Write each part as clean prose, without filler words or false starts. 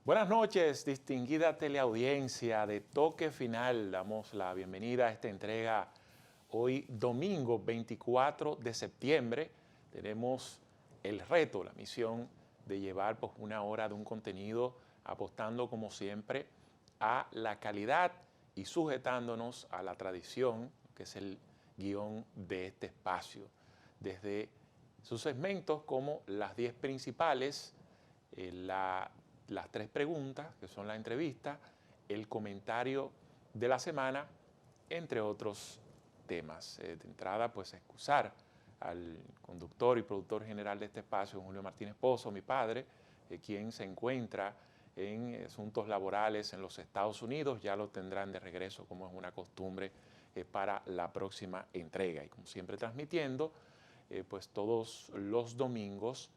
Buenas noches, distinguida teleaudiencia de Toque Final. Damos la bienvenida a esta entrega hoy domingo 24 de septiembre. Tenemos el reto, la misión de llevar pues, una hora de un contenido apostando como siempre a la calidad y sujetándonos a la tradición, que es el guión de este espacio. Desde sus segmentos como las 10 principales, las 3 preguntas, que son la entrevista, el comentario de la semana, entre otros temas. De entrada, pues excusar al conductor y productor general de este espacio, Julio Martínez Pozo, mi padre, quien se encuentra en asuntos laborales en los Estados Unidos. Ya lo tendrán de regreso, como es una costumbre, para la próxima entrega. Y como siempre transmitiendo, pues todos los domingos,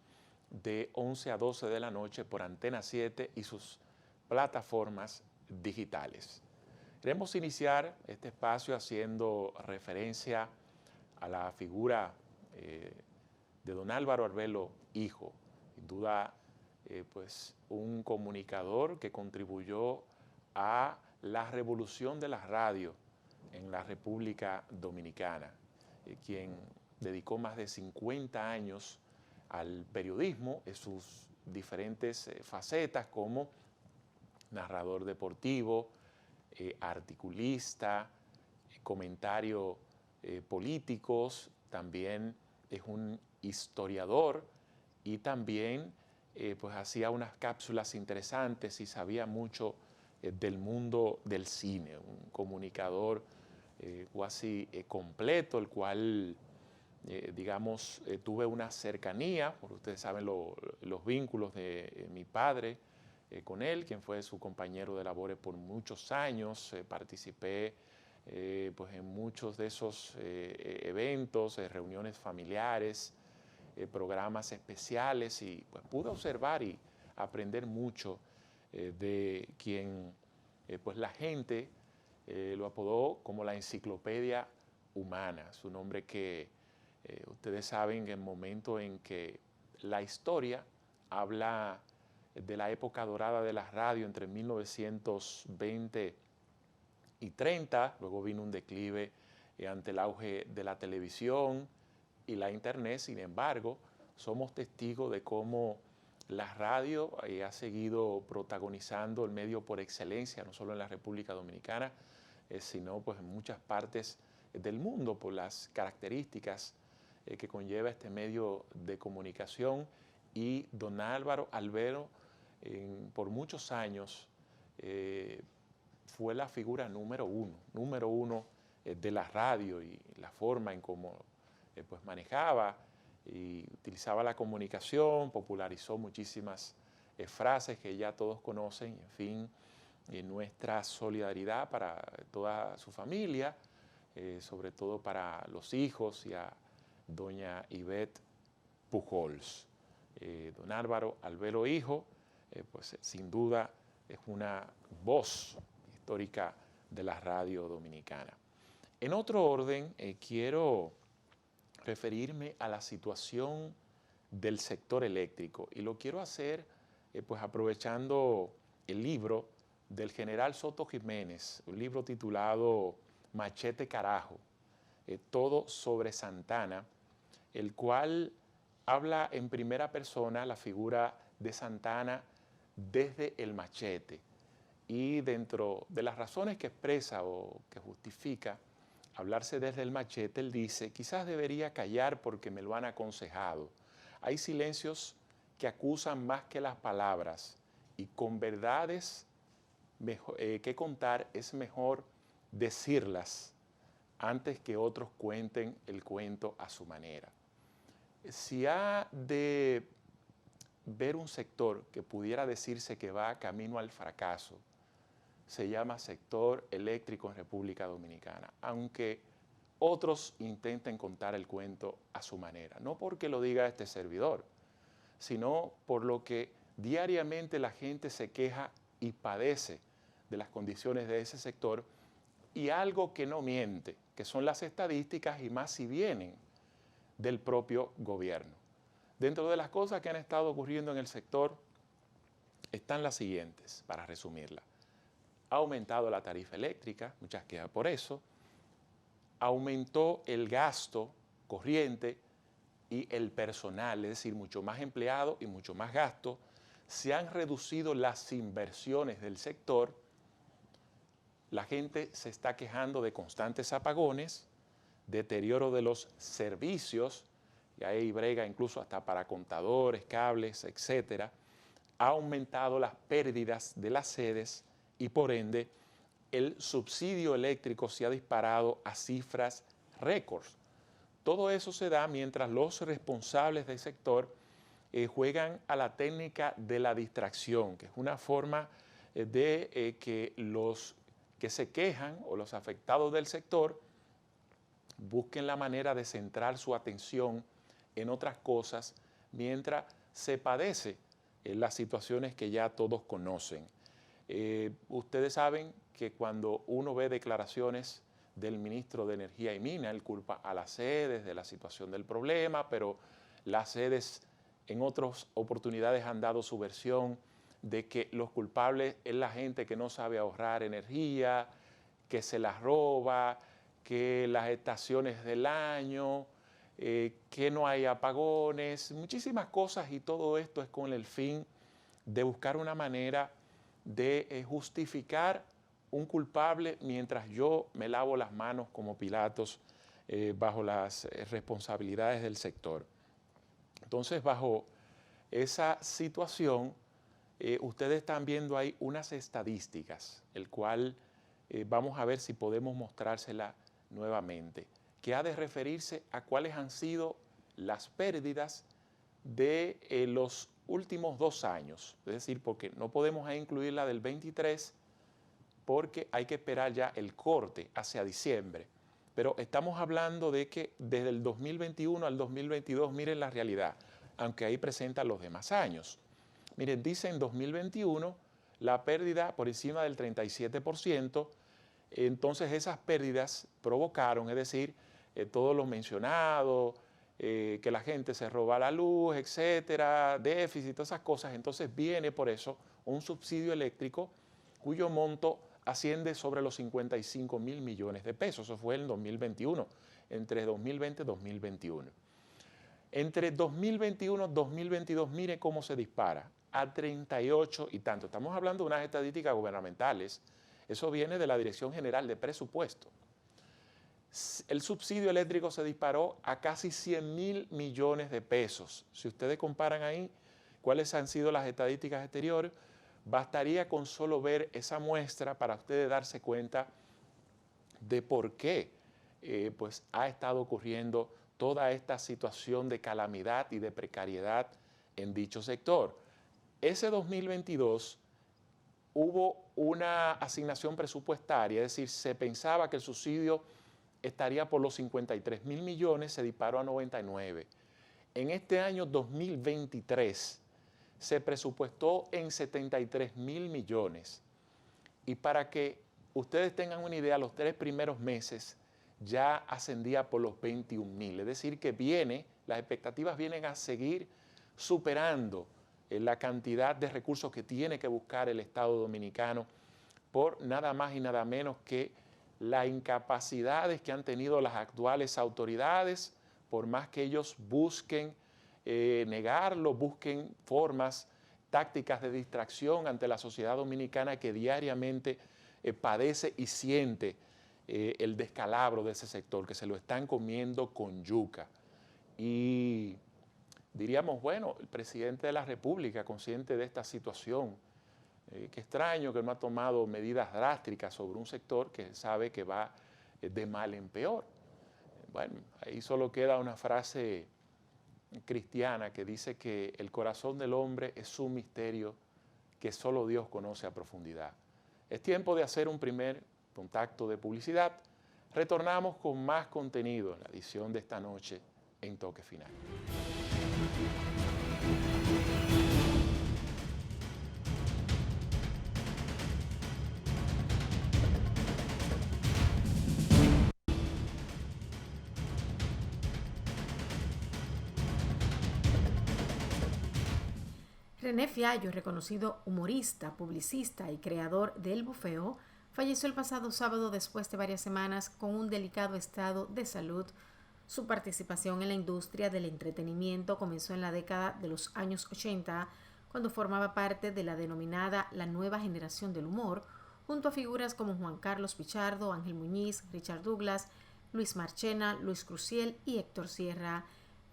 de 11 a 12 de la noche por Antena 7 y sus plataformas digitales. Queremos iniciar este espacio haciendo referencia a la figura de don Álvaro Arbelo Hijo, sin duda pues un comunicador que contribuyó a la revolución de la radio en la República Dominicana, quien dedicó más de 50 años al periodismo en sus diferentes facetas como narrador deportivo, articulista, comentario políticos, también es un historiador y también pues hacía unas cápsulas interesantes y sabía mucho del mundo del cine, un comunicador casi completo, el cual digamos, tuve una cercanía, porque ustedes saben los vínculos de mi padre con él, quien fue su compañero de labores por muchos años. Participé pues en muchos de esos eventos, reuniones familiares, programas especiales, y pues pude observar y aprender mucho de quien pues la gente lo apodó como la enciclopedia humana. Su nombre que ustedes saben que en el momento en que la historia habla de la época dorada de la radio entre 1920 y 30, luego vino un declive ante el auge de la televisión y la internet. Sin embargo, somos testigos de cómo la radio ha seguido protagonizando el medio por excelencia, no solo en la República Dominicana, sino pues en muchas partes del mundo, por las características que conlleva este medio de comunicación. Y don Álvaro Arbelo por muchos años fue la figura número uno de la radio, y la forma en cómo pues manejaba y utilizaba la comunicación, popularizó muchísimas frases que ya todos conocen. En fin, nuestra solidaridad para toda su familia, sobre todo para los hijos y a doña Ivette Pujols. Don Álvaro Arbelo Hijo, pues sin duda es una voz histórica de la radio dominicana. En otro orden, quiero referirme a la situación del sector eléctrico, y lo quiero hacer pues aprovechando el libro del general Soto Jiménez, un libro titulado Machete Carajo, todo sobre Santana, el cual habla en primera persona la figura de Santana desde el machete. Y dentro de las razones que expresa o que justifica hablarse desde el machete, él dice: quizás debería callar porque me lo han aconsejado. Hay silencios que acusan más que las palabras, y con verdades que contar es mejor decirlas antes que otros cuenten el cuento a su manera. Si ha de ver un sector que pudiera decirse que va camino al fracaso, se llama sector eléctrico en República Dominicana, aunque otros intenten contar el cuento a su manera. No porque lo diga este servidor, sino por lo que diariamente la gente se queja y padece de las condiciones de ese sector, y algo que no miente, que son las estadísticas, y más si vienen del propio gobierno. Dentro de las cosas que han estado ocurriendo en el sector, están las siguientes, para resumirla. Ha aumentado la tarifa eléctrica, muchas quejas por eso. Aumentó el gasto corriente y el personal, es decir, mucho más empleados y mucho más gasto. Se han reducido las inversiones del sector. La gente se está quejando de constantes apagones, deterioro de los servicios, y ahí brega incluso hasta para contadores, cables, etcétera. Ha aumentado las pérdidas de las sedes y por ende el subsidio eléctrico se ha disparado a cifras récords. Todo eso se da mientras los responsables del sector juegan a la técnica de la distracción, que es una forma de que los que se quejan o los afectados del sector busquen la manera de centrar su atención en otras cosas mientras se padece las situaciones que ya todos conocen. Ustedes saben que cuando uno ve declaraciones del ministro de Energía y Minas, él culpa a las sedes de la situación del problema, pero las sedes en otras oportunidades han dado su versión de que los culpables es la gente que no sabe ahorrar energía, que se las roba, que las estaciones del año, que no hay apagones, muchísimas cosas, y todo esto es con el fin de buscar una manera de justificar un culpable mientras yo me lavo las manos como Pilatos bajo las responsabilidades del sector. Entonces, bajo esa situación, ustedes están viendo ahí unas estadísticas, el cual vamos a ver si podemos mostrársela nuevamente, que ha de referirse a cuáles han sido las pérdidas de los últimos 2 años, es decir, porque no podemos ahí incluir la del 23 porque hay que esperar ya el corte hacia diciembre, pero estamos hablando de que desde el 2021 al 2022, miren la realidad, aunque ahí presentan los demás años. Miren, dice en 2021 la pérdida por encima del 37%, entonces esas pérdidas provocaron, es decir, todo lo mencionado, que la gente se roba la luz, etcétera, déficit, todas esas cosas. Entonces viene por eso un subsidio eléctrico cuyo monto asciende sobre los 55.000 millones de pesos. Eso fue en 2021, entre 2020 y 2021. Entre 2021 y 2022, mire cómo se dispara, a 38 y tanto. Estamos hablando de unas estadísticas gubernamentales. Eso viene de la Dirección General de Presupuesto. El subsidio eléctrico se disparó a casi 100.000 millones de pesos. Si ustedes comparan ahí cuáles han sido las estadísticas exteriores, bastaría con solo ver esa muestra para ustedes darse cuenta de por qué pues ha estado ocurriendo toda esta situación de calamidad y de precariedad en dicho sector. Ese 2022 hubo una asignación presupuestaria, es decir, se pensaba que el subsidio estaría por los 53.000 millones, se disparó a 99. En este año 2023 se presupuestó en 73.000 millones. Y para que ustedes tengan una idea, los 3 primeros meses ya ascendía por los 21.000. Es decir, que las expectativas vienen a seguir superando la cantidad de recursos que tiene que buscar el Estado Dominicano por nada más y nada menos que las incapacidades que han tenido las actuales autoridades, por más que ellos busquen negarlo, busquen formas, tácticas de distracción ante la sociedad dominicana que diariamente padece y siente el descalabro de ese sector, que se lo están comiendo con yuca. Y diríamos, bueno, el presidente de la República, consciente de esta situación, qué extraño que no ha tomado medidas drásticas sobre un sector que sabe que va de mal en peor. Bueno, ahí solo queda una frase cristiana que dice que el corazón del hombre es un misterio que solo Dios conoce a profundidad. Es tiempo de hacer un primer contacto de publicidad. Retornamos con más contenido en la edición de esta noche en Toque Final. René Fiallo, reconocido humorista, publicista y creador del bufeo, falleció el pasado sábado después de varias semanas con un delicado estado de salud. Su participación en la industria del entretenimiento comenzó en la década de los años 80, cuando formaba parte de la denominada la nueva generación del humor, junto a figuras como Juan Carlos Pichardo, Ángel Muñiz, Richard Douglas, Luis Marchena, Luis Cruciel y Héctor Sierra.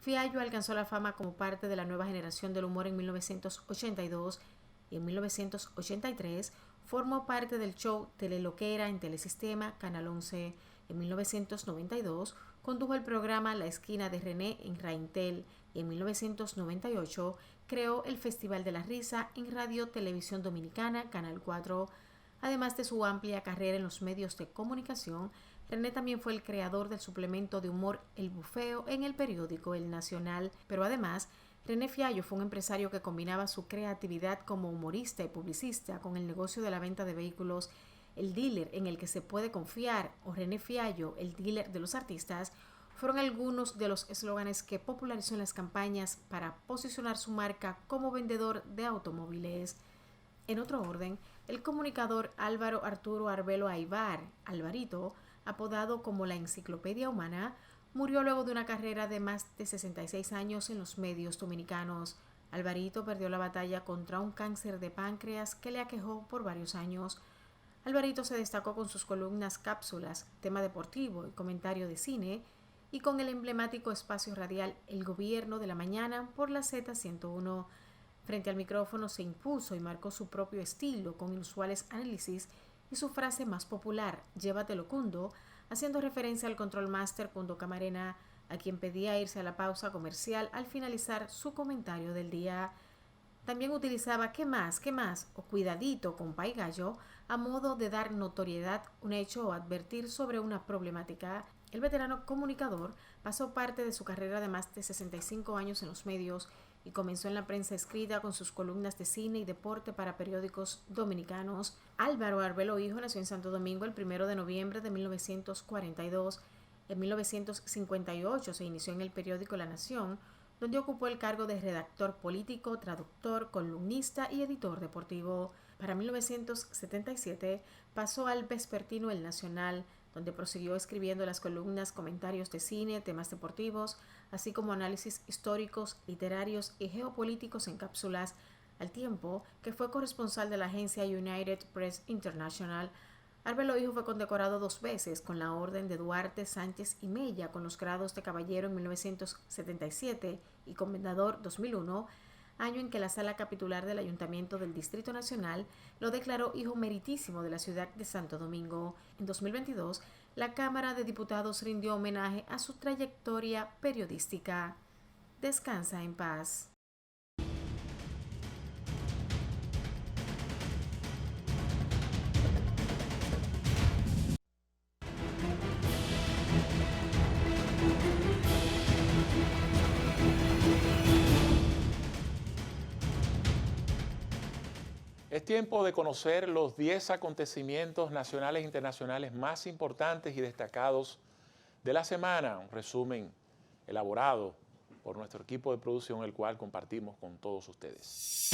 Fiallo alcanzó la fama como parte de la nueva generación del humor en 1982 y en 1983 formó parte del show Teleloquera en Telesistema, Canal 11. En 1992 condujo el programa La Esquina de René en Raintel y en 1998 creó el Festival de la Risa en Radio Televisión Dominicana, Canal 4. Además de su amplia carrera en los medios de comunicación, René también fue el creador del suplemento de humor El Bufeo en el periódico El Nacional, pero además René Fiallo fue un empresario que combinaba su creatividad como humorista y publicista con el negocio de la venta de vehículos. El dealer en el que se puede confiar o René Fiallo, el dealer de los artistas, fueron algunos de los eslóganes que popularizó en las campañas para posicionar su marca como vendedor de automóviles. En otro orden, el comunicador Álvaro Arturo Arbelo Aybar, Alvarito, apodado como la Enciclopedia Humana, murió luego de una carrera de más de 66 años en los medios dominicanos. Alvarito perdió la batalla contra un cáncer de páncreas que le aquejó por varios años. Alvarito se destacó con sus columnas Cápsulas, tema deportivo y comentario de cine, y con el emblemático espacio radial El Gobierno de la Mañana por la Z101. Frente al micrófono se impuso y marcó su propio estilo con inusuales análisis y su frase más popular, llévatelo Cundo, haciendo referencia al control master Cundo Camarena, a quien pedía irse a la pausa comercial al finalizar su comentario del día. También utilizaba ¿qué más? O cuidadito, compa y gallo, a modo de dar notoriedad, un hecho o advertir sobre una problemática. El veterano comunicador pasó parte de su carrera de más de 65 años en los medios y comenzó en la prensa escrita con sus columnas de cine y deporte para periódicos dominicanos. Álvaro Arbelo Hijo nació en Santo Domingo el 1 de noviembre de 1942. En 1958 se inició en el periódico La Nación, donde ocupó el cargo de redactor político, traductor, columnista y editor deportivo. Para 1977 pasó al vespertino El Nacional, donde prosiguió escribiendo las columnas, comentarios de cine, temas deportivos, así como análisis históricos, literarios y geopolíticos en cápsulas, al tiempo que fue corresponsal de la agencia United Press International. Arbelo Hijo fue condecorado 2 veces con la Orden de Duarte, Sánchez y Mella con los grados de caballero en 1977 y comendador 2001, año en que la Sala Capitular del Ayuntamiento del Distrito Nacional lo declaró hijo meritísimo de la ciudad de Santo Domingo. En 2022, la Cámara de Diputados rindió homenaje a su trayectoria periodística. Descansa en paz. Es tiempo de conocer los 10 acontecimientos nacionales e internacionales más importantes y destacados de la semana. Un resumen elaborado por nuestro equipo de producción, el cual compartimos con todos ustedes.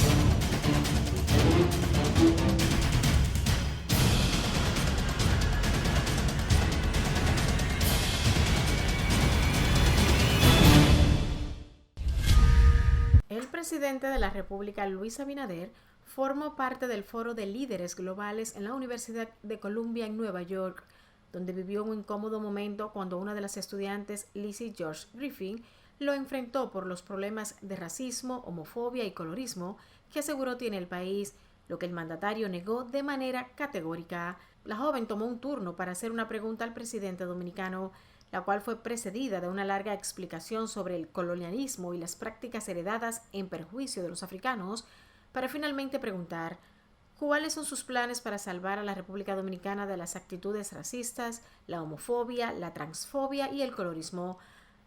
El presidente de la República, Luis Abinader, formó parte del Foro de Líderes Globales en la Universidad de Columbia en Nueva York, donde vivió un incómodo momento cuando una de las estudiantes, Lizzie George Griffin, lo enfrentó por los problemas de racismo, homofobia y colorismo que aseguró tiene el país, lo que el mandatario negó de manera categórica. La joven tomó un turno para hacer una pregunta al presidente dominicano, la cual fue precedida de una larga explicación sobre el colonialismo y las prácticas heredadas en perjuicio de los africanos, para finalmente preguntar cuáles son sus planes para salvar a la República Dominicana de las actitudes racistas, la homofobia, la transfobia y el colorismo.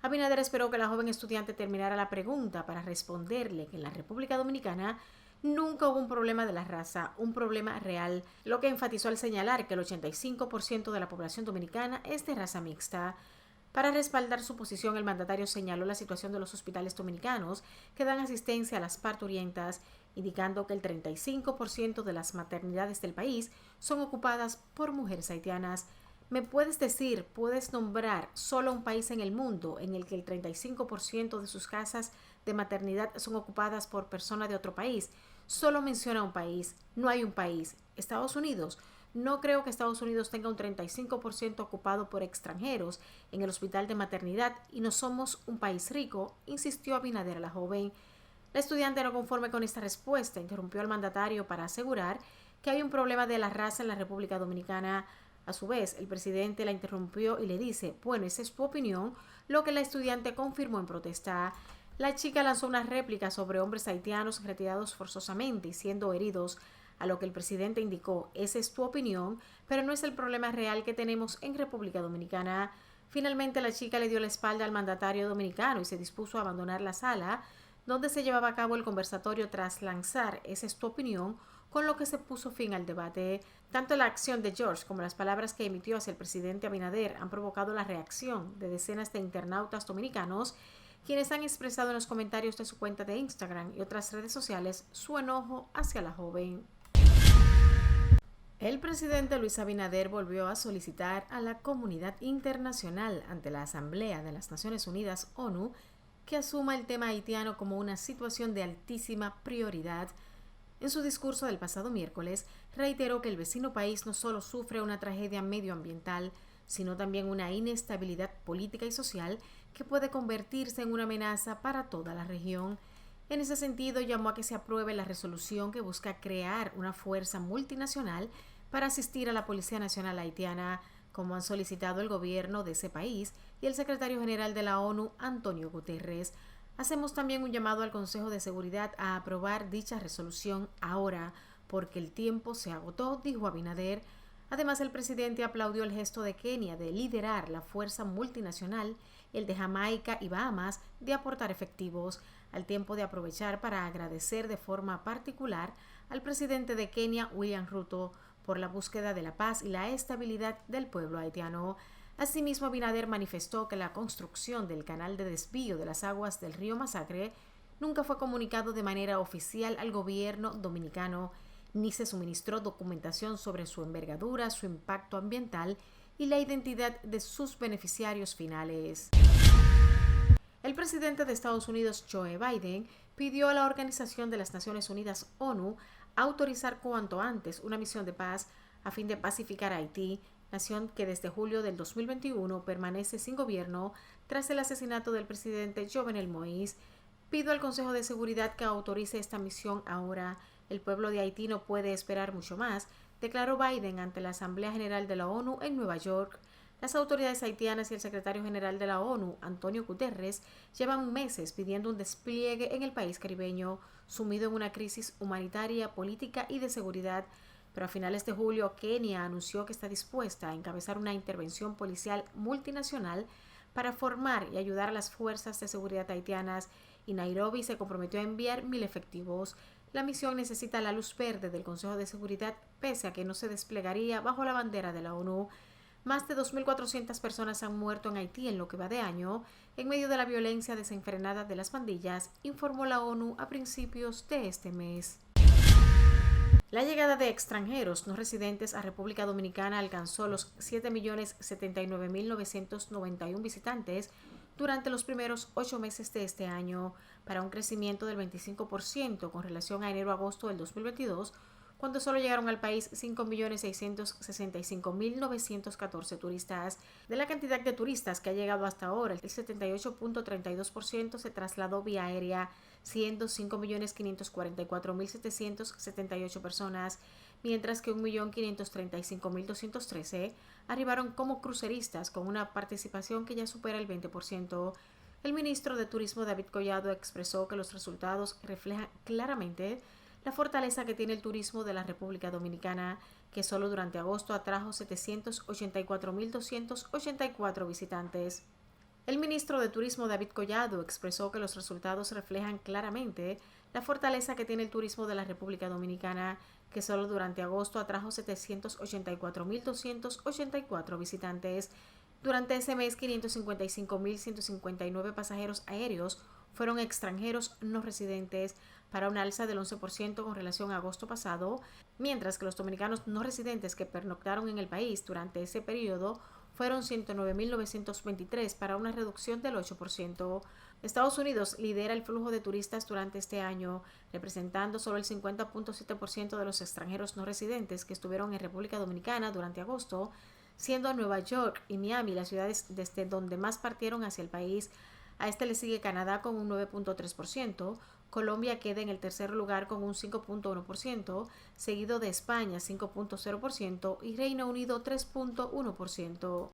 Abinader esperó que la joven estudiante terminara la pregunta para responderle que en la República Dominicana nunca hubo un problema de la raza, un problema real, lo que enfatizó al señalar que el 85% de la población dominicana es de raza mixta. Para respaldar su posición, el mandatario señaló la situación de los hospitales dominicanos que dan asistencia a las parturientas indicando que el 35% de las maternidades del país son ocupadas por mujeres haitianas. ¿Me puedes decir, puedes nombrar solo un país en el mundo en el que el 35% de sus casas de maternidad son ocupadas por personas de otro país? Solo menciona un país, no hay un país. ¿Estados Unidos? No creo que Estados Unidos tenga un 35% ocupado por extranjeros en el hospital de maternidad y no somos un país rico, insistió Abinader a la joven. La estudiante, no conforme con esta respuesta, interrumpió al mandatario para asegurar que hay un problema de la raza en la República Dominicana. A su vez, el presidente la interrumpió y le dice, bueno, esa es tu opinión, lo que la estudiante confirmó en protesta. La chica lanzó una réplica sobre hombres haitianos retirados forzosamente y siendo heridos, a lo que el presidente indicó, esa es tu opinión, pero no es el problema real que tenemos en República Dominicana. Finalmente, la chica le dio la espalda al mandatario dominicano y se dispuso a abandonar la sala donde se llevaba a cabo el conversatorio tras lanzar esa es tu opinión, con lo que se puso fin al debate. Tanto la acción de George como las palabras que emitió hacia el presidente Abinader han provocado la reacción de decenas de internautas dominicanos, quienes han expresado en los comentarios de su cuenta de Instagram y otras redes sociales su enojo hacia la joven. El presidente Luis Abinader volvió a solicitar a la comunidad internacional ante la Asamblea de las Naciones Unidas, ONU, que asuma el tema haitiano como una situación de altísima prioridad. En su discurso del pasado miércoles, reiteró que el vecino país no solo sufre una tragedia medioambiental, sino también una inestabilidad política y social que puede convertirse en una amenaza para toda la región. En ese sentido, llamó a que se apruebe la resolución que busca crear una fuerza multinacional para asistir a la Policía Nacional Haitiana, como han solicitado el gobierno de ese país y el secretario general de la ONU, Antonio Guterres. Hacemos también un llamado al Consejo de Seguridad a aprobar dicha resolución ahora, porque el tiempo se agotó, dijo Abinader. Además, el presidente aplaudió el gesto de Kenia de liderar la fuerza multinacional, el de Jamaica y Bahamas de aportar efectivos, al tiempo de aprovechar para agradecer de forma particular al presidente de Kenia, William Ruto, por la búsqueda de la paz y la estabilidad del pueblo haitiano. Asimismo, Abinader manifestó que la construcción del canal de desvío de las aguas del río Masacre nunca fue comunicado de manera oficial al gobierno dominicano, ni se suministró documentación sobre su envergadura, su impacto ambiental y la identidad de sus beneficiarios finales. El presidente de Estados Unidos, Joe Biden, pidió a la Organización de las Naciones Unidas, ONU, autorizar cuanto antes una misión de paz a fin de pacificar a Haití, nación que desde julio del 2021 permanece sin gobierno tras el asesinato del presidente Jovenel Moïse. Pido al Consejo de Seguridad que autorice esta misión ahora. El pueblo de Haití no puede esperar mucho más, declaró Biden ante la Asamblea General de la ONU en Nueva York. Las autoridades haitianas y el secretario general de la ONU, Antonio Guterres, llevan meses pidiendo un despliegue en el país caribeño, sumido en una crisis humanitaria, política y de seguridad. Pero a finales de julio, Kenia anunció que está dispuesta a encabezar una intervención policial multinacional para formar y ayudar a las fuerzas de seguridad haitianas, y Nairobi se comprometió a enviar 1,000 efectivos. La misión necesita la luz verde del Consejo de Seguridad, pese a que no se desplegaría bajo la bandera de la ONU. Más de 2.400 personas han muerto en Haití en lo que va de año, en medio de la violencia desenfrenada de las pandillas, informó la ONU a principios de este mes. La llegada de extranjeros no residentes a República Dominicana alcanzó los 7.079.991 visitantes durante los primeros 8 meses de este año, para un crecimiento del 25% con relación a enero-agosto del 2022, cuando solo llegaron al país 5.665.914 turistas. De la cantidad de turistas que ha llegado hasta ahora, el 78.32% se trasladó vía aérea, siendo 5.544.778 personas, mientras que 1.535.213 arribaron como cruceristas, con una participación que ya supera el 20%. El ministro de Turismo, David Collado, expresó que los resultados reflejan claramente la fortaleza que tiene el turismo de la República Dominicana, que solo durante agosto atrajo 784.284 visitantes. El ministro de Turismo, David Collado, expresó que los resultados reflejan claramente la fortaleza que tiene el turismo de la República Dominicana, que solo durante agosto atrajo 784.284 visitantes. Durante ese mes, 555.159 pasajeros aéreos fueron extranjeros no residentes, para un alza del 11% con relación a agosto pasado, mientras que los dominicanos no residentes que pernoctaron en el país durante ese periodo fueron 109.923 para una reducción del 8%. Estados Unidos lidera el flujo de turistas durante este año, representando solo el 50.7% de los extranjeros no residentes que estuvieron en República Dominicana durante agosto, siendo Nueva York y Miami las ciudades desde donde más partieron hacia el país. A este le sigue Canadá con un 9.3%, Colombia queda en el tercer lugar con un 5.1%, seguido de España 5.0% y Reino Unido 3.1%.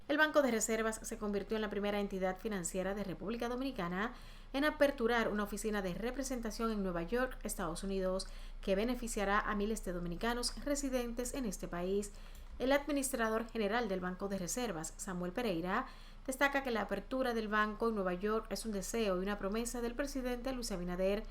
El Banco de Reservas se convirtió en la primera entidad financiera de República Dominicana en aperturar una oficina de representación en Nueva York, Estados Unidos, que beneficiará a miles de dominicanos residentes en este país. El administrador general del Banco de Reservas, Samuel Pereira, destaca que la apertura del banco en Nueva York es un deseo y una promesa del presidente Luis Abinader.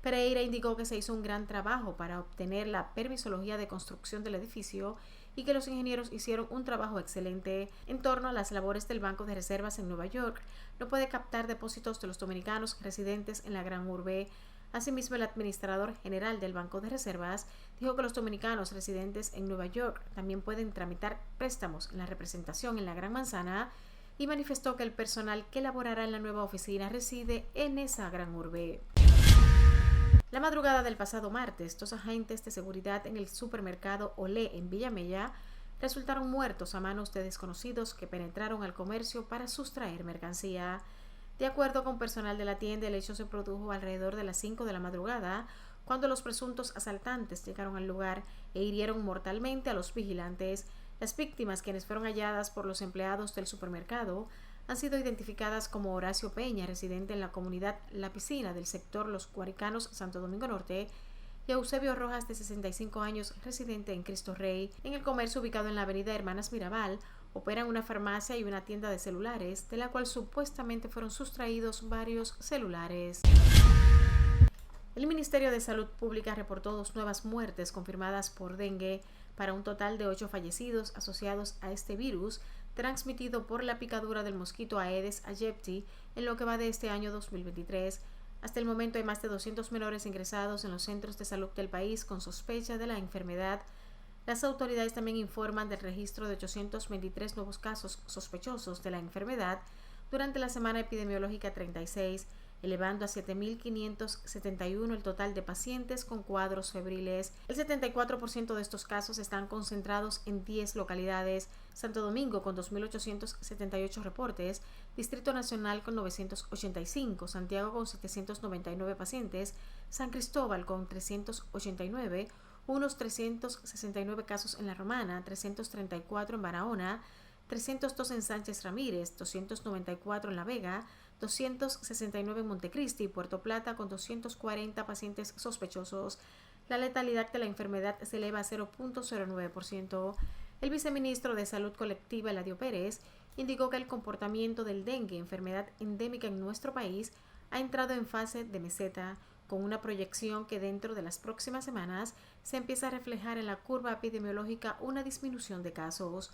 Pereira indicó que se hizo un gran trabajo para obtener la permisología de construcción del edificio y que los ingenieros hicieron un trabajo excelente en torno a las labores del Banco de Reservas en Nueva York. No puede captar depósitos de los dominicanos residentes en la gran urbe. Asimismo, el administrador general del Banco de Reservas dijo que los dominicanos residentes en Nueva York también pueden tramitar préstamos en la representación en la Gran Manzana y manifestó que el personal que laborará en la nueva oficina reside en esa gran urbe. La madrugada del pasado martes, 2 agentes de seguridad en el supermercado Olé en Villamella resultaron muertos a manos de desconocidos que penetraron al comercio para sustraer mercancía. De acuerdo con personal de la tienda, el hecho se produjo alrededor de las 5 de la madrugada, cuando los presuntos asaltantes llegaron al lugar e hirieron mortalmente a los vigilantes. Las víctimas, quienes fueron halladas por los empleados del supermercado, han sido identificadas como Horacio Peña, residente en la comunidad La Piscina del sector Los Guaricanos, Santo Domingo Norte, y Eusebio Rojas, de 65 años, residente en Cristo Rey. En el comercio ubicado en la avenida Hermanas Mirabal, operan una farmacia y una tienda de celulares, de la cual supuestamente fueron sustraídos varios celulares. El Ministerio de Salud Pública reportó 2 nuevas muertes confirmadas por dengue, para un total de 8 fallecidos asociados a este virus, transmitido por la picadura del mosquito Aedes aegypti en lo que va de este año 2023. Hasta el momento hay más de 200 menores ingresados en los centros de salud del país con sospecha de la enfermedad. Las autoridades también informan del registro de 823 nuevos casos sospechosos de la enfermedad durante la semana epidemiológica 36, elevando a 7.571 el total de pacientes con cuadros febriles. El 74% de estos casos están concentrados en 10 localidades: Santo Domingo con 2.878 reportes, Distrito Nacional con 985, Santiago con 799 pacientes, San Cristóbal con 389, unos 369 casos en La Romana, 334 en Barahona, 302 en Sánchez Ramírez, 294 en La Vega, 269 en Montecristi y Puerto Plata, con 240 pacientes sospechosos. La letalidad de la enfermedad se eleva a 0.09%. El viceministro de Salud Colectiva, Eladio Pérez, indicó que el comportamiento del dengue, enfermedad endémica en nuestro país, ha entrado en fase de meseta, con una proyección que dentro de las próximas semanas se empieza a reflejar en la curva epidemiológica una disminución de casos.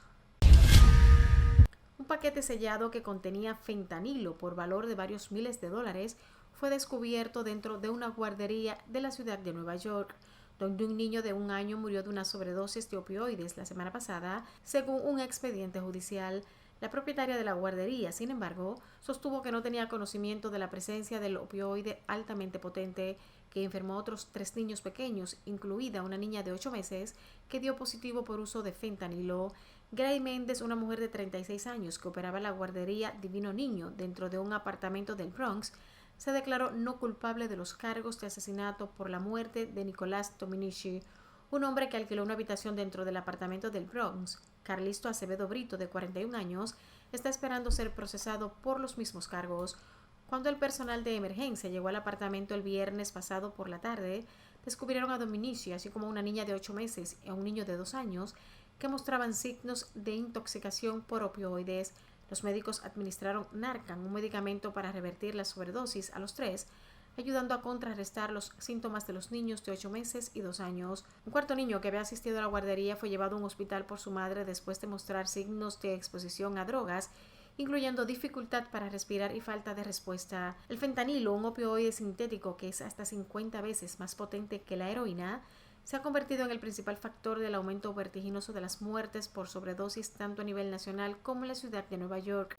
Un paquete sellado que contenía fentanilo por valor de varios miles de dólares fue descubierto dentro de una guardería de la ciudad de Nueva York, donde un niño de 1 año murió de una sobredosis de opioides la semana pasada, según un expediente judicial. La propietaria de la guardería, sin embargo, sostuvo que no tenía conocimiento de la presencia del opioide altamente potente que enfermó a otros 3 niños pequeños, incluida una niña de 8 meses que dio positivo por uso de fentanilo. Gray Méndez, una mujer de 36 años que operaba la guardería Divino Niño dentro de un apartamento del Bronx, se declaró no culpable de los cargos de asesinato por la muerte de Nicolás Dominici, un hombre que alquiló una habitación dentro del apartamento del Bronx. Carlisto Acevedo Brito, de 41 años, está esperando ser procesado por los mismos cargos. Cuando el personal de emergencia llegó al apartamento el viernes pasado por la tarde, descubrieron a Dominici, así como a una niña de 8 meses y a un niño de 2 años, que mostraban signos de intoxicación por opioides. Los médicos administraron Narcan, un medicamento para revertir la sobredosis, a los 3, ayudando a contrarrestar los síntomas de los niños de 8 meses y 2 años. Un cuarto niño que había asistido a la guardería fue llevado a un hospital por su madre después de mostrar signos de exposición a drogas incluyendo dificultad para respirar y falta de respuesta. El fentanilo, un opioide sintético que es hasta 50 veces más potente que la heroína, se ha convertido en el principal factor del aumento vertiginoso de las muertes por sobredosis tanto a nivel nacional como en la ciudad de Nueva York.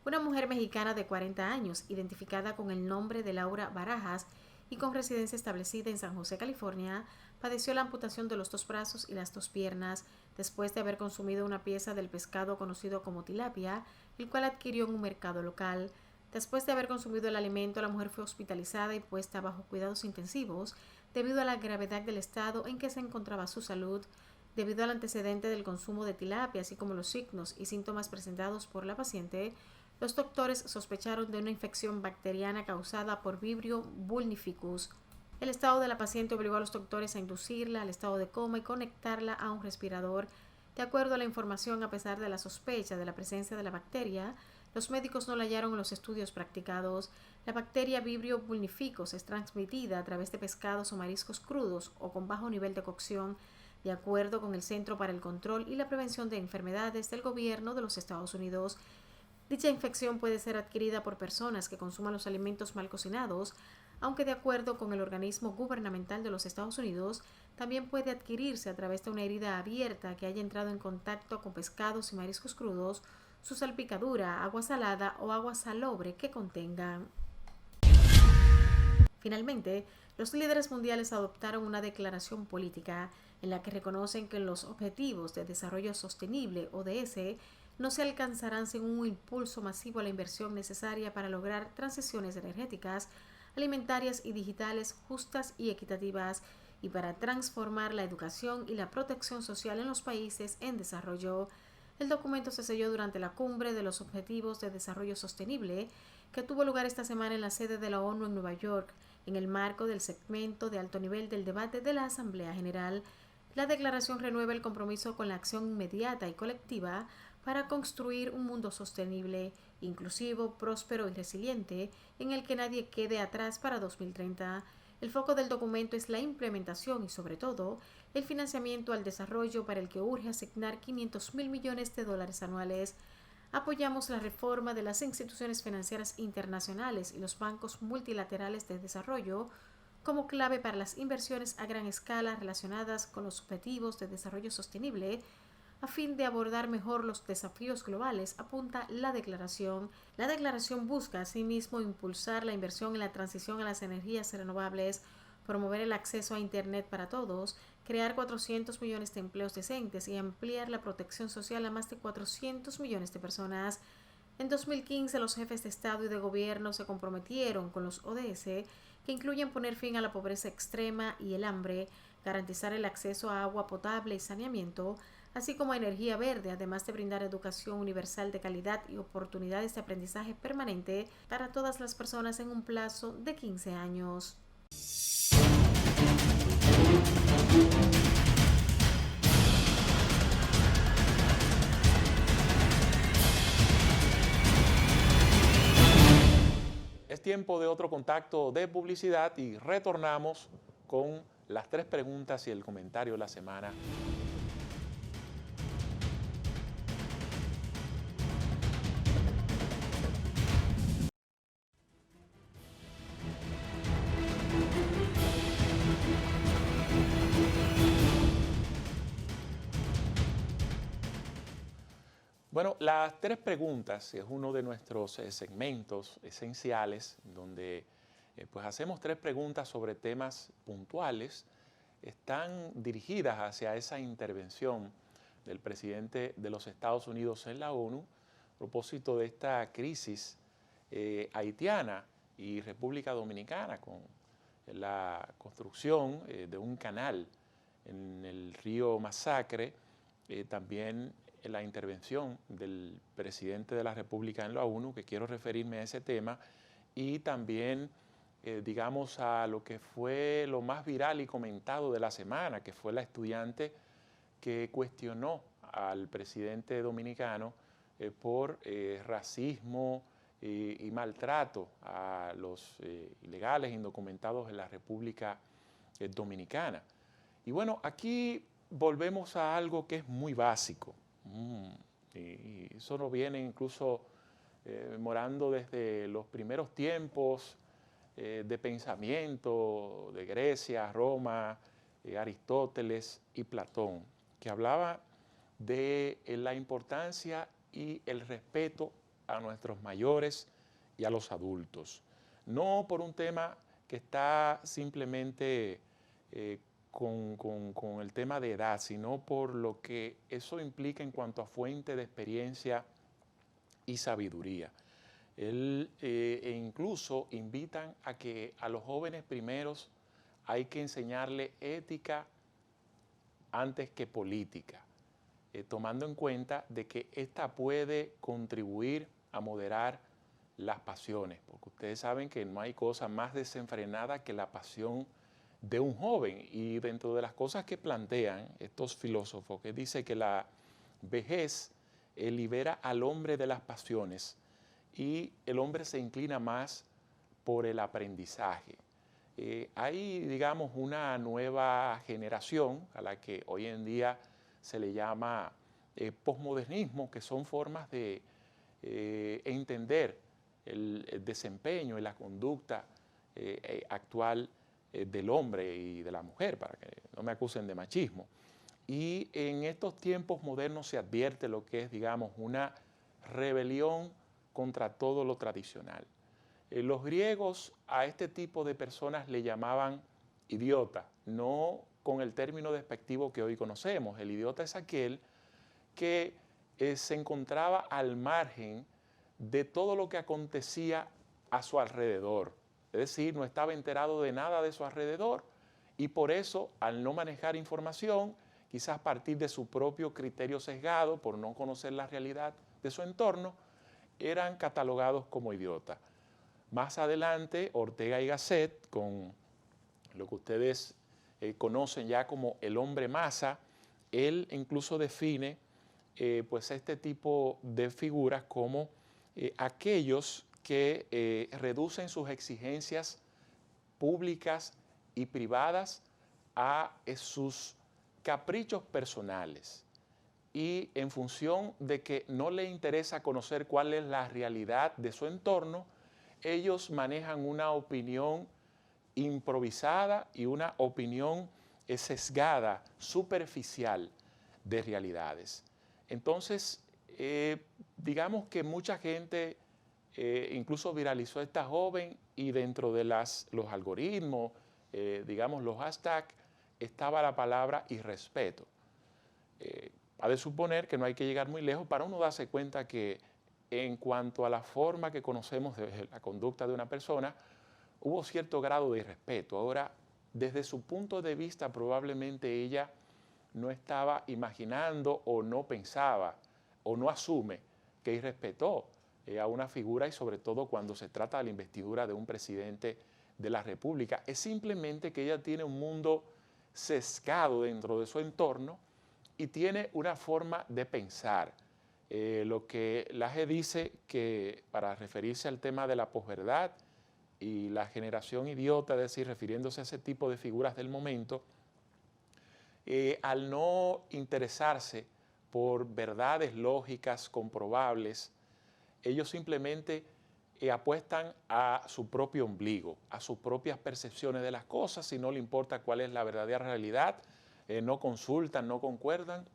Una mujer mexicana de 40 años, identificada con el nombre de Laura Barajas y con residencia establecida en San José, California, padeció la amputación de los dos brazos y las dos piernas después de haber consumido una pieza del pescado conocido como tilapia, el cual adquirió en un mercado local. Después de haber consumido el alimento, la mujer fue hospitalizada y puesta bajo cuidados intensivos debido a la gravedad del estado en que se encontraba su salud, debido al antecedente del consumo de tilapia, así como los signos y síntomas presentados por la paciente. Los doctores sospecharon de una infección bacteriana causada por Vibrio vulnificus. El estado de la paciente obligó a los doctores a inducirla al estado de coma y conectarla a un respirador. De acuerdo a la información, a pesar de la sospecha de la presencia de la bacteria, los médicos no la hallaron en los estudios practicados. La bacteria Vibrio vulnificus es transmitida a través de pescados o mariscos crudos o con bajo nivel de cocción, de acuerdo con el Centro para el Control y la Prevención de Enfermedades del Gobierno de los Estados Unidos. Dicha infección puede ser adquirida por personas que consuman los alimentos mal cocinados, aunque de acuerdo con el organismo gubernamental de los Estados Unidos, también puede adquirirse a través de una herida abierta que haya entrado en contacto con pescados y mariscos crudos, su salpicadura, agua salada o agua salobre que contengan. Finalmente, los líderes mundiales adoptaron una declaración política en la que reconocen que los Objetivos de Desarrollo Sostenible, ODS, no se alcanzarán sin un impulso masivo a la inversión necesaria para lograr transiciones energéticas, alimentarias y digitales justas y equitativas, y para transformar la educación y la protección social en los países en desarrollo. El documento se selló durante la Cumbre de los Objetivos de Desarrollo Sostenible, que tuvo lugar esta semana en la sede de la ONU en Nueva York, en el marco del segmento de alto nivel del debate de la Asamblea General. La declaración renueva el compromiso con la acción inmediata y colectiva para construir un mundo sostenible, inclusivo, próspero y resiliente, en el que nadie quede atrás para 2030. El foco del documento es la implementación y, sobre todo, el financiamiento al desarrollo, para el que urge asignar $500,000 millones anuales. Apoyamos la reforma de las instituciones financieras internacionales y los bancos multilaterales de desarrollo como clave para las inversiones a gran escala relacionadas con los objetivos de desarrollo sostenible, a fin de abordar mejor los desafíos globales, apunta la declaración. La declaración busca asimismo impulsar la inversión en la transición a las energías renovables, promover el acceso a Internet para todos, crear 400 millones de empleos decentes y ampliar la protección social a más de 400 millones de personas. En 2015, los jefes de Estado y de Gobierno se comprometieron con los ODS, que incluyen poner fin a la pobreza extrema y el hambre, garantizar el acceso a agua potable y saneamiento, así como a energía verde, además de brindar educación universal de calidad y oportunidades de aprendizaje permanente para todas las personas en un plazo de 15 años. Es tiempo de otro contacto de publicidad y retornamos con las 3 preguntas y el comentario de la semana. Bueno, las 3 preguntas es uno de nuestros segmentos esenciales donde pues hacemos 3 preguntas sobre temas puntuales. Están dirigidas hacia esa intervención del presidente de los Estados Unidos en la ONU a propósito de esta crisis haitiana y República Dominicana con la construcción de un canal en el río Masacre, también la intervención del presidente de la República en la ONU, que quiero referirme a ese tema, y también, digamos, a lo que fue lo más viral y comentado de la semana, que fue la estudiante que cuestionó al presidente dominicano por racismo y maltrato a los ilegales indocumentados en la República Dominicana. Y bueno, aquí volvemos a algo que es muy básico, Y eso nos viene incluso morando desde los primeros tiempos de pensamiento de Grecia, Roma, Aristóteles y Platón, que hablaba de la importancia y el respeto a nuestros mayores y a los adultos. No por un tema que está simplemente con el tema de edad, sino por lo que eso implica en cuanto a fuente de experiencia y sabiduría. E incluso invitan a que a los jóvenes primeros hay que enseñarle ética antes que política, tomando en cuenta de que esta puede contribuir a moderar las pasiones, porque ustedes saben que no hay cosa más desenfrenada que la pasión de un joven. Y dentro de las cosas que plantean estos filósofos, que dice que la vejez libera al hombre de las pasiones y el hombre se inclina más por el aprendizaje. Hay, digamos, una nueva generación a la que hoy en día se le llama posmodernismo, que son formas de entender el desempeño y la conducta actual del hombre y de la mujer, para que no me acusen de machismo. Y en estos tiempos modernos se advierte lo que es, digamos, una rebelión contra todo lo tradicional. Los griegos a este tipo de personas le llamaban idiota, no con el término despectivo que hoy conocemos. El idiota es aquel que se encontraba al margen de todo lo que acontecía a su alrededor. Es decir, no estaba enterado de nada de su alrededor y por eso, al no manejar información, quizás partir de su propio criterio sesgado por no conocer la realidad de su entorno, eran catalogados como idiotas. Más adelante, Ortega y Gasset, con lo que ustedes conocen ya como el hombre masa, él incluso define pues este tipo de figuras como aquellos que reducen sus exigencias públicas y privadas a sus caprichos personales y en función de que no le interesa conocer cuál es la realidad de su entorno, ellos manejan una opinión improvisada y una opinión sesgada, superficial de realidades. Entonces, digamos que mucha gente incluso viralizó a esta joven y dentro de los algoritmos, digamos los hashtags, estaba la palabra irrespeto. Ha de suponer que no hay que llegar muy lejos para uno darse cuenta que en cuanto a la forma que conocemos de la conducta de una persona, hubo cierto grado de irrespeto. Ahora, desde su punto de vista, probablemente ella no estaba imaginando o no pensaba o no asume que irrespetó a una figura y sobre todo cuando se trata de la investidura de un presidente de la República. Es simplemente que ella tiene un mundo sesgado dentro de su entorno y tiene una forma de pensar. Lo que Laje dice que para referirse al tema de la posverdad y la generación idiota, es decir, refiriéndose a ese tipo de figuras del momento, al no interesarse por verdades lógicas comprobables, ellos simplemente apuestan a su propio ombligo, a sus propias percepciones de las cosas, y no le importa cuál es la verdadera realidad, no consultan, no concuerdan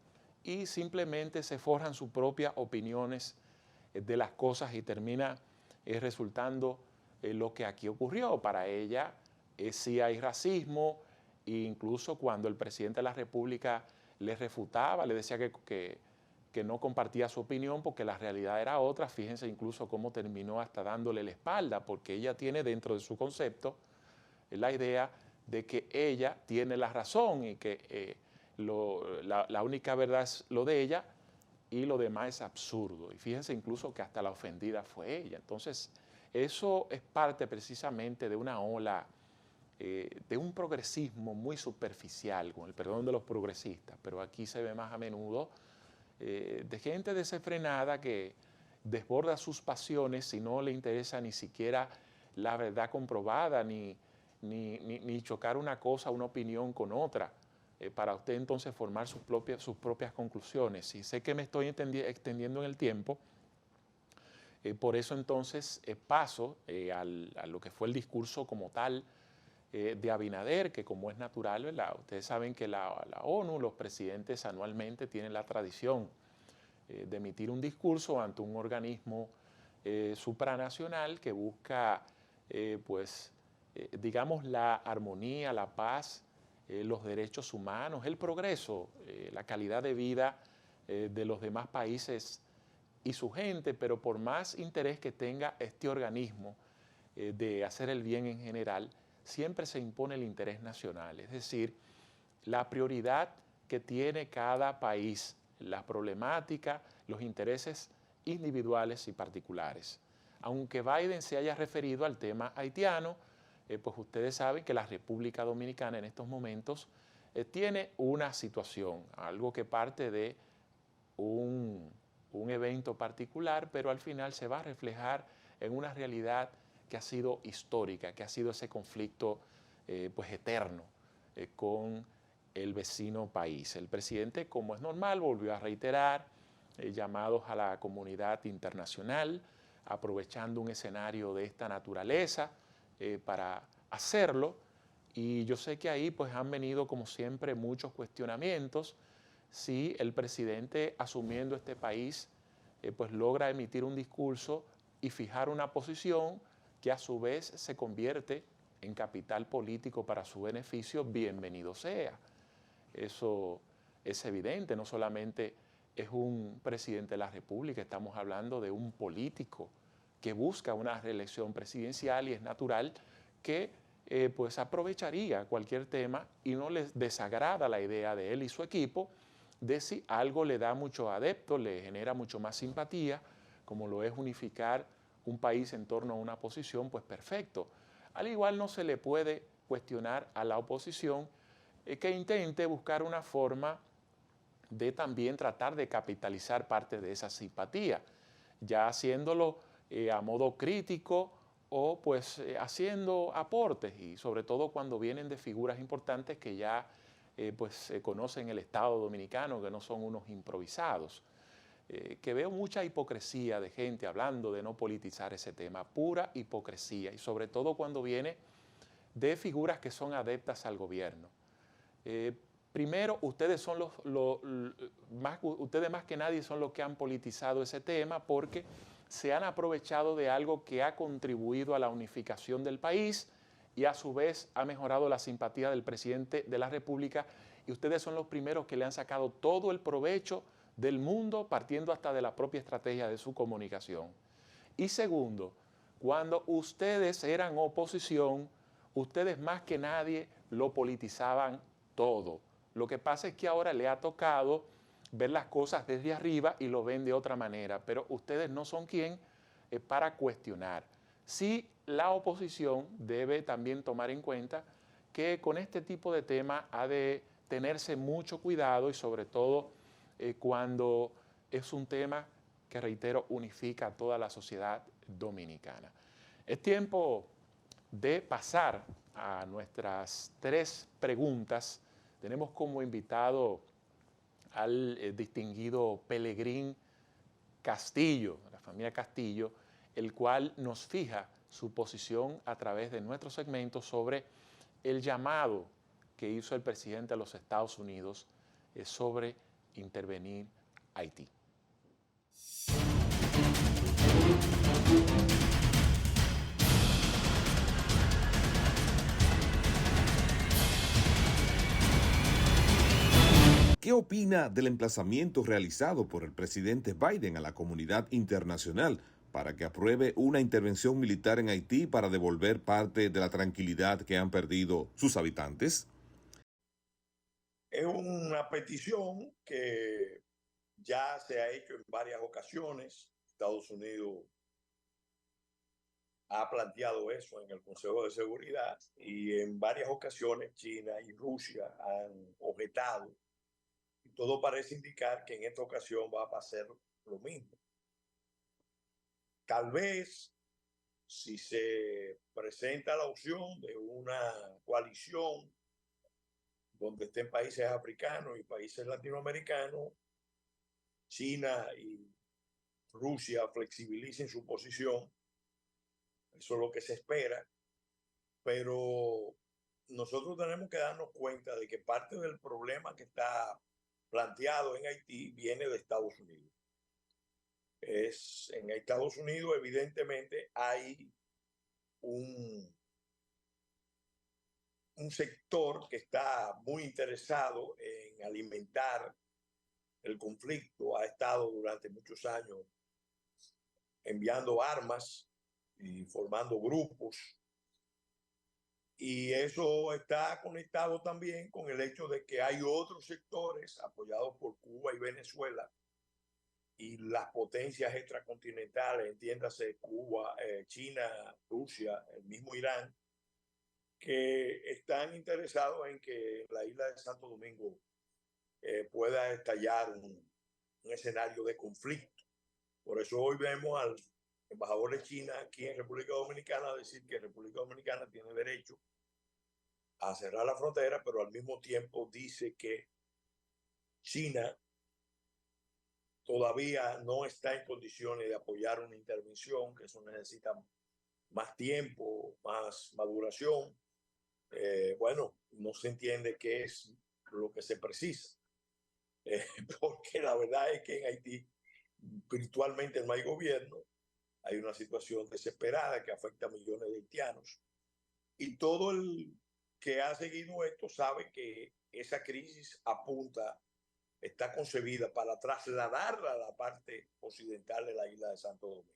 y simplemente se forjan sus propias opiniones de las cosas y termina resultando lo que aquí ocurrió. Para ella sí hay racismo e incluso cuando el presidente de la República le refutaba, le decía que no compartía su opinión porque la realidad era otra. Fíjense incluso cómo terminó hasta dándole la espalda, porque ella tiene dentro de su concepto la idea de que ella tiene la razón y que la única verdad es lo de ella y lo demás es absurdo. Y fíjense incluso que hasta la ofendida fue ella. Entonces, eso es parte precisamente de una ola, de un progresismo muy superficial, con el perdón de los progresistas, pero aquí se ve más a menudo de gente desenfrenada que desborda sus pasiones y no le interesa ni siquiera la verdad comprobada, ni chocar una cosa, una opinión con otra. para usted entonces formar sus propias conclusiones. Y sé que me estoy extendiendo en el tiempo, por eso entonces paso a lo que fue el discurso como tal de Abinader, que como es natural, ¿verdad? Ustedes saben que la ONU, los presidentes anualmente tienen la tradición de emitir un discurso ante un organismo supranacional que busca, digamos, la armonía, la paz, los derechos humanos, el progreso, la calidad de vida de los demás países y su gente, pero por más interés que tenga este organismo de hacer el bien en general, siempre se impone el interés nacional, es decir, la prioridad que tiene cada país, las problemáticas, los intereses individuales y particulares. Aunque Biden se haya referido al tema haitiano, pues ustedes saben que la República Dominicana en estos momentos tiene una situación, algo que parte de un evento particular, pero al final se va a reflejar en una realidad que ha sido histórica, que ha sido ese conflicto pues eterno con el vecino país. El presidente, como es normal, volvió a reiterar llamados a la comunidad internacional, aprovechando un escenario de esta naturaleza para hacerlo. Y yo sé que ahí pues han venido, como siempre, muchos cuestionamientos. Si el presidente, asumiendo este país, pues logra emitir un discurso y fijar una posición que a su vez se convierte en capital político para su beneficio, bienvenido sea. Eso es evidente, no solamente es un presidente de la República, estamos hablando de un político que busca una reelección presidencial y es natural que pues aprovecharía cualquier tema y no les desagrada la idea de él y su equipo de si algo le da mucho adepto, le genera mucho más simpatía, como lo es unificar un país en torno a una posición, pues perfecto. Al igual no se le puede cuestionar a la oposición que intente buscar una forma de también tratar de capitalizar parte de esa simpatía, ya haciéndolo a modo crítico o pues haciendo aportes y sobre todo cuando vienen de figuras importantes que ya pues se conocen el Estado Dominicano, que no son unos improvisados. Que veo mucha hipocresía de gente hablando de no politizar ese tema, pura hipocresía, y sobre todo cuando viene de figuras que son adeptas al gobierno. Primero, ustedes son ustedes más que nadie son los que han politizado ese tema porque se han aprovechado de algo que ha contribuido a la unificación del país y a su vez ha mejorado la simpatía del presidente de la República, y ustedes son los primeros que le han sacado todo el provecho del mundo, partiendo hasta de la propia estrategia de su comunicación. Y segundo, cuando ustedes eran oposición, ustedes más que nadie lo politizaban todo. Lo que pasa es que ahora le ha tocado ver las cosas desde arriba y lo ven de otra manera, pero ustedes no son quien para cuestionar. Sí, la oposición debe también tomar en cuenta que con este tipo de tema ha de tenerse mucho cuidado y sobre todo cuando es un tema que, reitero, unifica a toda la sociedad dominicana. Es tiempo de pasar a nuestras tres preguntas. Tenemos como invitado al distinguido Pelegrín Castillo, la familia Castillo, el cual nos fija su posición a través de nuestro segmento sobre el llamado que hizo el presidente de los Estados Unidos sobre intervenir Haití. ¿Qué opina del emplazamiento realizado por el presidente Biden a la comunidad internacional para que apruebe una intervención militar en Haití para devolver parte de la tranquilidad que han perdido sus habitantes? Es una petición que ya se ha hecho en varias ocasiones. Estados Unidos ha planteado eso en el Consejo de Seguridad y en varias ocasiones China y Rusia han objetado. Y todo parece indicar que en esta ocasión va a pasar lo mismo. Tal vez, si se presenta la opción de una coalición donde estén países africanos y países latinoamericanos, China y Rusia flexibilicen su posición. Eso es lo que se espera, pero nosotros tenemos que darnos cuenta de que parte del problema que está planteado en Haití viene de Estados Unidos. En Estados Unidos, evidentemente, hay un sector que está muy interesado en alimentar el conflicto, ha estado durante muchos años enviando armas y formando grupos. Y eso está conectado también con el hecho de que hay otros sectores apoyados por Cuba y Venezuela y las potencias extracontinentales, entiéndase Cuba, China, Rusia, el mismo Irán, que están interesados en que la isla de Santo Domingo pueda estallar un escenario de conflicto. Por eso hoy vemos al embajador de China aquí en República Dominicana decir que República Dominicana tiene derecho a cerrar la frontera, pero al mismo tiempo dice que China todavía no está en condiciones de apoyar una intervención, que eso necesita más tiempo, más maduración. Bueno, no se entiende qué es lo que se precisa, porque la verdad es que en Haití virtualmente no hay gobierno, hay una situación desesperada que afecta a millones de haitianos y todo el que ha seguido esto sabe que esa crisis está concebida para trasladarla a la parte occidental de la isla de Santo Domingo.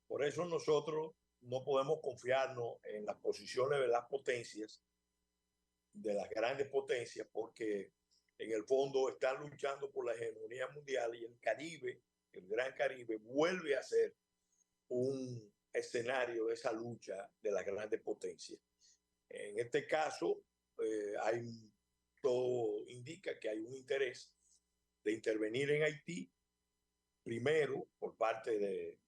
Por eso nosotros no podemos confiarnos en las posiciones de las potencias, de las grandes potencias, porque en el fondo están luchando por la hegemonía mundial y el Caribe, el Gran Caribe, vuelve a ser un escenario de esa lucha de las grandes potencias. En este caso, todo indica que hay un interés de intervenir en Haití, primero por parte de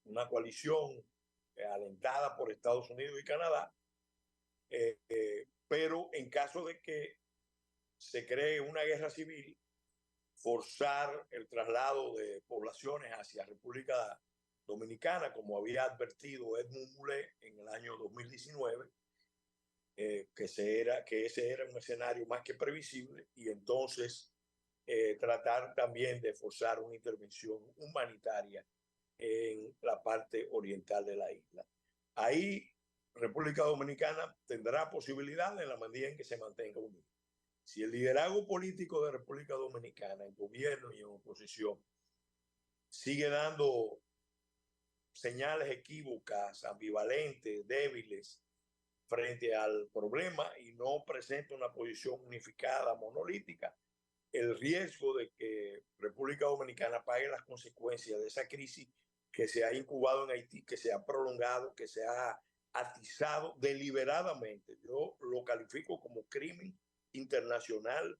una coalición alentada por Estados Unidos y Canadá, pero en caso de que se cree una guerra civil, forzar el traslado de poblaciones hacia República Dominicana, como había advertido Edmund Mullet en el año 2019, que ese era un escenario más que previsible y entonces tratar también de forzar una intervención humanitaria en la parte oriental de la isla. Ahí República Dominicana tendrá posibilidad en la medida en que se mantenga unida. Si el liderazgo político de República Dominicana, en gobierno y en oposición, sigue dando señales equívocas, ambivalentes, débiles frente al problema y no presenta una posición unificada, monolítica, el riesgo de que República Dominicana pague las consecuencias de esa crisis que se ha incubado en Haití, que se ha prolongado, que se ha atizado deliberadamente. Yo lo califico como crimen internacional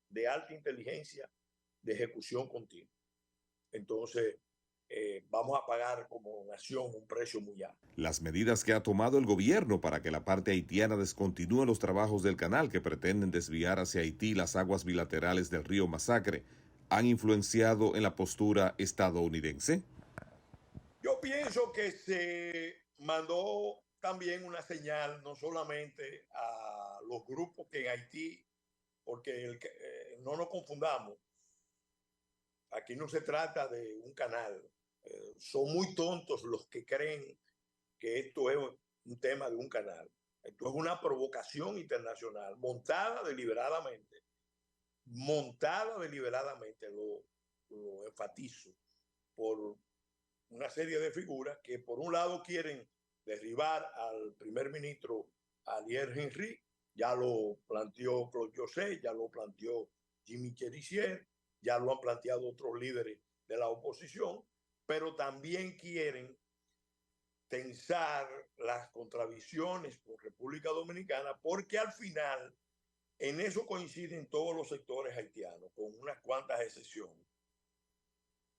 de alta inteligencia de ejecución continua. Entonces, vamos a pagar como nación un precio muy alto. Las medidas que ha tomado el gobierno para que la parte haitiana descontinúe los trabajos del canal que pretenden desviar hacia Haití las aguas bilaterales del río Masacre han influenciado en la postura estadounidense. Yo pienso que se mandó también una señal no solamente a los grupos que en Haití, porque no nos confundamos, aquí no se trata de un canal. Son muy tontos los que creen que esto es un tema de un canal. Esto es una provocación internacional montada deliberadamente, lo enfatizo, por una serie de figuras que por un lado quieren derribar al primer ministro Ariel Henry, ya lo planteó Claude José, ya lo planteó Jimmy Cherizier, ya lo han planteado otros líderes de la oposición, pero también quieren tensar las contradicciones con República Dominicana, porque al final en eso coinciden todos los sectores haitianos, con unas cuantas excepciones,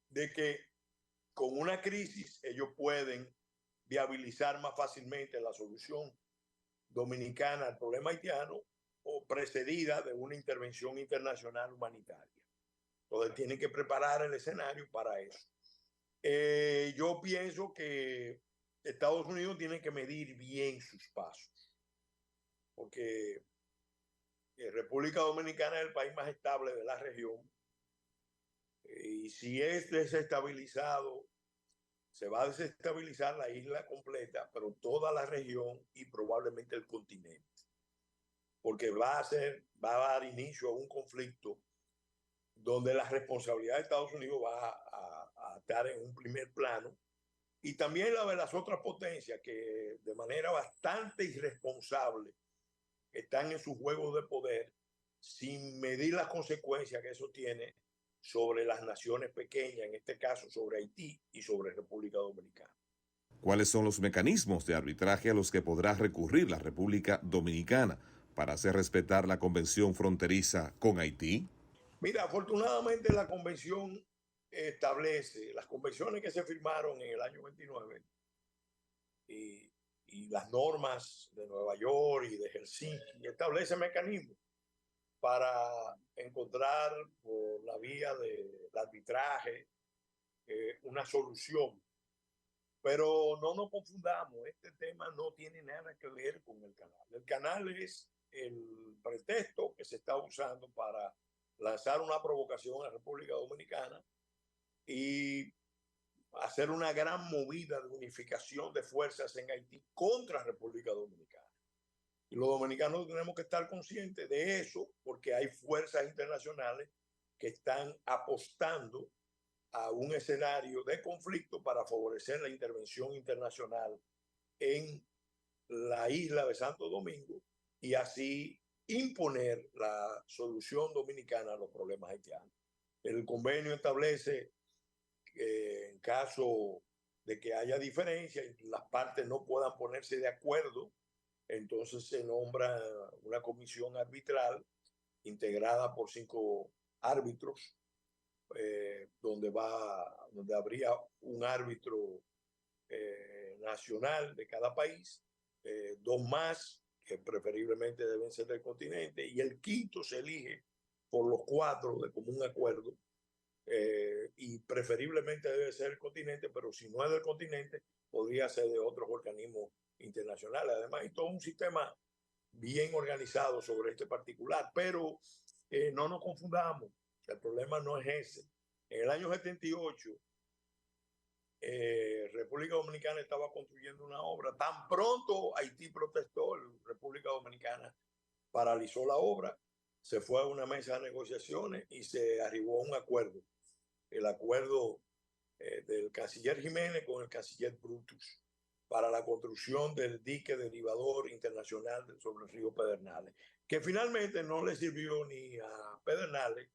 de que con una crisis ellos pueden viabilizar más fácilmente la solución dominicana al problema haitiano o precedida de una intervención internacional humanitaria. Entonces tienen que preparar el escenario para eso. Yo pienso que Estados Unidos tiene que medir bien sus pasos, porque República Dominicana es el país más estable de la región, y si es desestabilizado, se va a desestabilizar la isla completa, pero toda la región y probablemente el continente, porque va a dar inicio a un conflicto donde la responsabilidad de Estados Unidos va a estar en un primer plano, y también la de las otras potencias que de manera bastante irresponsable están en sus juegos de poder sin medir las consecuencias que eso tiene sobre las naciones pequeñas, en este caso sobre Haití y sobre República Dominicana. ¿Cuáles son los mecanismos de arbitraje a los que podrá recurrir la República Dominicana para hacer respetar la convención fronteriza con Haití? Mira, afortunadamente la convención establece, las convenciones que se firmaron en el año 29 y las normas de Nueva York y de Helsinki establecen mecanismos para encontrar por la vía del arbitraje una solución. Pero no nos confundamos, este tema no tiene nada que ver con el canal. El canal es el pretexto que se está usando para lanzar una provocación a la República Dominicana y hacer una gran movida de unificación de fuerzas en Haití contra República Dominicana. Y los dominicanos tenemos que estar conscientes de eso, porque hay fuerzas internacionales que están apostando a un escenario de conflicto para favorecer la intervención internacional en la isla de Santo Domingo y así imponer la solución dominicana a los problemas haitianos. El convenio establece que en caso de que haya diferencia y las partes no puedan ponerse de acuerdo, entonces se nombra una comisión arbitral integrada por 5 árbitros, donde habría un árbitro nacional de cada país, 2 más, que preferiblemente deben ser del continente, y el quinto se elige por los 4 de común acuerdo, y preferiblemente debe ser el continente, pero si no es del continente, podría ser de otros organismos internacionales. Además, hay todo un sistema bien organizado sobre este particular, pero no nos confundamos, el problema no es ese. En el año 78, República Dominicana estaba construyendo una obra. Tan pronto Haití protestó, República Dominicana paralizó la obra, se fue a una mesa de negociaciones y se arribó a un acuerdo. El acuerdo del canciller Jiménez con el canciller Brutus para la construcción del dique derivador internacional sobre el río Pedernales, que finalmente no le sirvió ni a Pedernales,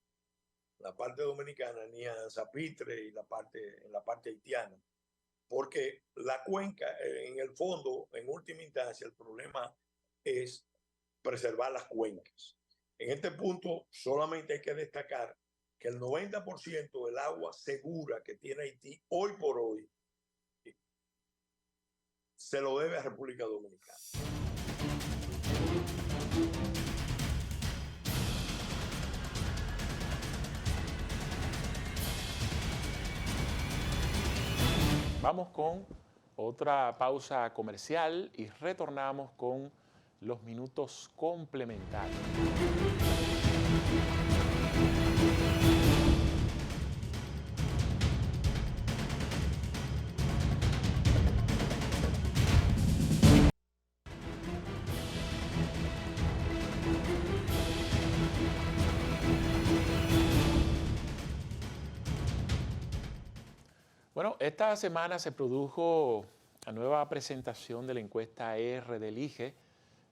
la parte dominicana, ni a Zapitre y en la parte haitiana, porque la cuenca, en el fondo, en última instancia, el problema es preservar las cuencas. En este punto solamente hay que destacar que el 90% del agua segura que tiene Haití hoy por hoy se lo debe a República Dominicana. Vamos con otra pausa comercial y retornamos con los minutos complementarios. Bueno, esta semana se produjo la nueva presentación de la encuesta R del IGE,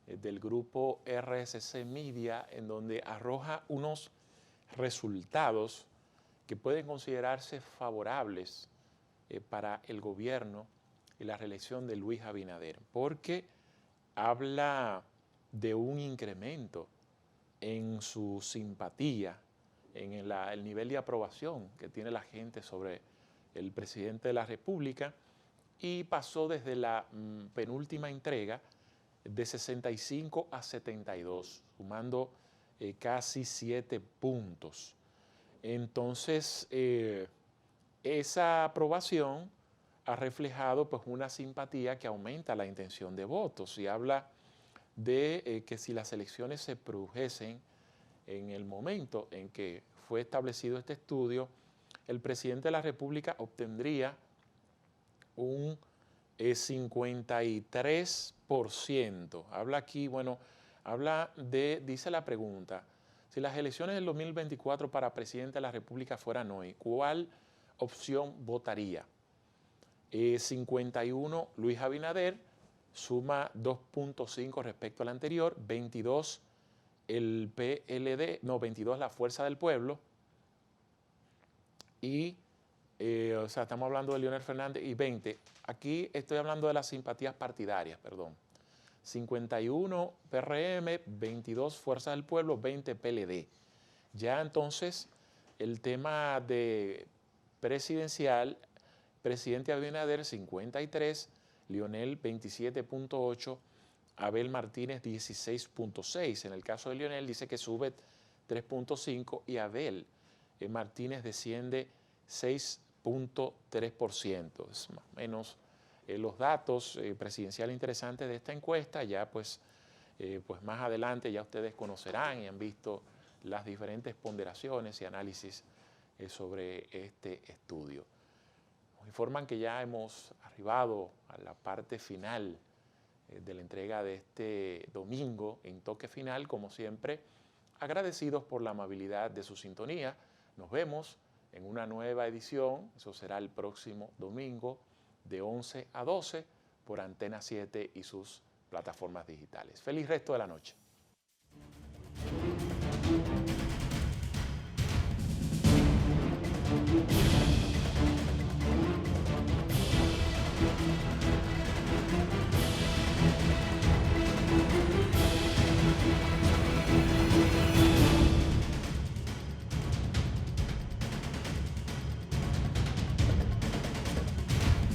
del grupo RSC Media, en donde arroja unos resultados que pueden considerarse favorables para el gobierno y la reelección de Luis Abinader, porque habla de un incremento en su simpatía, en el nivel de aprobación que tiene la gente sobre el presidente de la República, y pasó desde la penúltima entrega de 65 a 72, sumando casi 7 puntos. Entonces, esa aprobación ha reflejado pues, una simpatía que aumenta la intención de votos y habla de que si las elecciones se produjesen en el momento en que fue establecido este estudio, el presidente de la República obtendría un 53%. Habla aquí, bueno, dice la pregunta, si las elecciones del 2024 para presidente de la República fueran hoy, ¿cuál opción votaría? 51 Luis Abinader, suma 2.5 respecto al anterior, 22 el PLD, no, 22 la Fuerza del Pueblo, y, o sea, estamos hablando de Leonel Fernández, y 20, aquí estoy hablando de las simpatías partidarias, perdón, 51 PRM, 22 Fuerza del Pueblo, 20 PLD. Ya entonces, el tema de presidencial, presidente Abinader 53, Leonel 27.8, Abel Martínez 16.6. En el caso de Leonel dice que sube 3.5 y Abel Martínez desciende 6.3%. Es más o menos los datos presidenciales interesantes de esta encuesta. Ya pues más adelante ya ustedes conocerán y han visto las diferentes ponderaciones y análisis sobre este estudio. Nos informan que ya hemos arribado a la parte final de la entrega de este domingo en Toque Final. Como siempre, agradecidos por la amabilidad de su sintonía. Nos vemos en una nueva edición, eso será el próximo domingo de 11 a 12 por Antena 7 y sus plataformas digitales. Feliz resto de la noche.